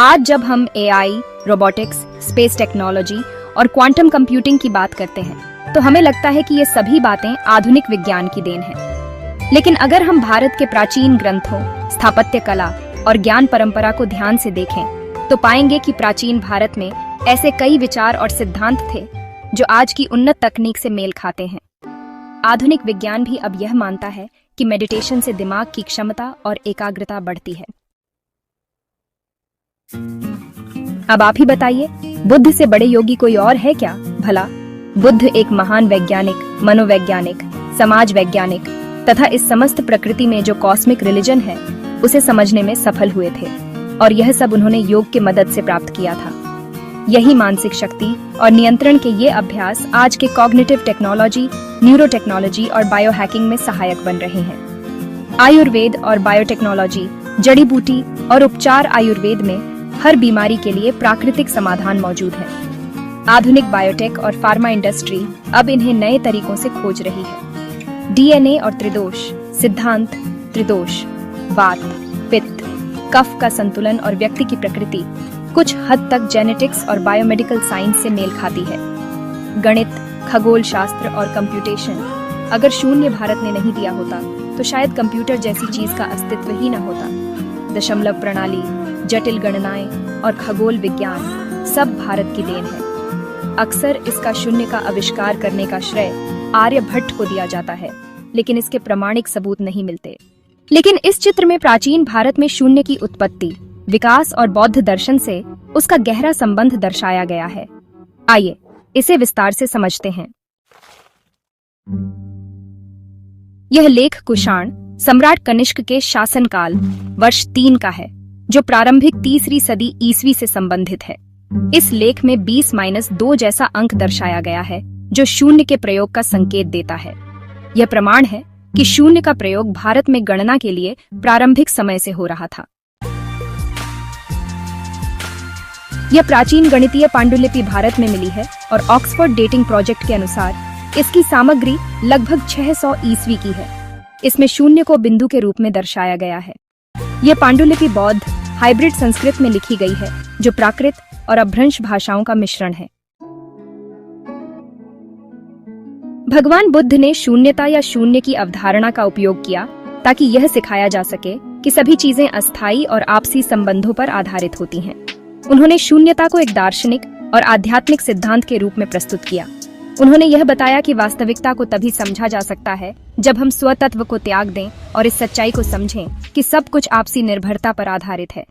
आज जब हम एआई, रोबोटिक्स, स्पेस टेक्नोलॉजी और क्वांटम कंप्यूटिंग की बात करते हैं तो हमें लगता है कि ये सभी बातें आधुनिक विज्ञान की देन हैं। लेकिन अगर हम भारत के प्राचीन ग्रंथों, स्थापत्य कला और ज्ञान परंपरा को ध्यान से देखें तो पाएंगे कि प्राचीन भारत में ऐसे कई विचार और सिद्धांत थे जो आज की उन्नत तकनीक से मेल खाते हैं। आधुनिक विज्ञान भी अब यह मानता है कि मेडिटेशन से दिमाग की क्षमता और एकाग्रता बढ़ती है। अब आप ही बताइए, बुद्ध से बड़े योगी कोई और है क्या भला? बुद्ध एक महान वैज्ञानिक, मनोवैज्ञानिक, समाज वैज्ञानिक तथा इस समस्त प्रकृति में जो कॉस्मिक रिलीजन है उसे समझने में सफल हुए थे, और यह सब उन्होंने योग की मदद से प्राप्त किया था। यही मानसिक शक्ति और नियंत्रण के ये अभ्यास आज के कॉग्निटिव टेक्नोलॉजी, न्यूरो टेक्नोलॉजी और बायो हैकिंग में सहायक बन रहे हैं। आयुर्वेद और बायोटेक्नोलॉजी, जड़ी बूटी और उपचार आयुर्वेद में हर बीमारी के लिए प्राकृतिक समाधान मौजूद है। आधुनिक बायोटेक और फार्मा इंडस्ट्री अब इन्हें नए तरीकों से खोज रही है। डीएनए और त्रिदोष सिद्धांत, त्रिदोष, वात, पित्त, कफ का संतुलन और व्यक्ति की प्रकृति कुछ हद तक जेनेटिक्स और बायोमेडिकल साइंस से मेल खाती है। गणित, खगोल शास्त्र और कंप्यूटेशन अगर शून्य भारत ने नहीं दिया होता तो शायद कंप्यूटर जैसी चीज का अस्तित्व ही न होता। दशमलव प्रणाली, जटिल गणनाएं और खगोल विज्ञान सब भारत की देन है। अक्सर इसका शून्य का आविष्कार करने का श्रेय आर्यभट्ट को दिया जाता है, लेकिन इसके प्रमाणिक सबूत नहीं मिलते। लेकिन इस चित्र में प्राचीन भारत में शून्य की उत्पत्ति, विकास और बौद्ध दर्शन से उसका गहरा संबंध दर्शाया गया है। आइए इसे विस्तार से समझते हैं। यह लेख कुषाण सम्राट कनिष्क के शासनकाल वर्ष 3 का है, जो प्रारंभिक 3वीं सदी ईस्वी से संबंधित है। इस लेख में 20-2 जैसा अंक दर्शाया गया है, जो शून्य के प्रयोग का संकेत देता है। यह प्रमाण है कि शून्य का प्रयोग भारत में गणना के लिए प्रारंभिक समय से हो रहा था। यह प्राचीन गणितीय पांडुलिपि भारत में मिली है और ऑक्सफोर्ड डेटिंग प्रोजेक्ट के अनुसार इसकी सामग्री लगभग 600 ईस्वी की है। इसमें शून्य को बिंदु के रूप में दर्शाया गया है। यह पांडुलिपि बौद्ध हाइब्रिड संस्कृत में लिखी गई है, जो प्राकृत और अपभ्रंश भाषाओं का मिश्रण है। भगवान बुद्ध ने शून्यता या शून्य की अवधारणा का उपयोग किया ताकि यह सिखाया जा सके कि सभी चीजें अस्थायी और आपसी संबंधों पर आधारित होती हैं। उन्होंने शून्यता को एक दार्शनिक और आध्यात्मिक सिद्धांत के रूप में प्रस्तुत किया। उन्होंने यह बताया कि वास्तविकता को तभी समझा जा सकता है जब हम स्वतत्व को त्याग दें और इस सच्चाई को समझें कि सब कुछ आपसी निर्भरता पर आधारित है।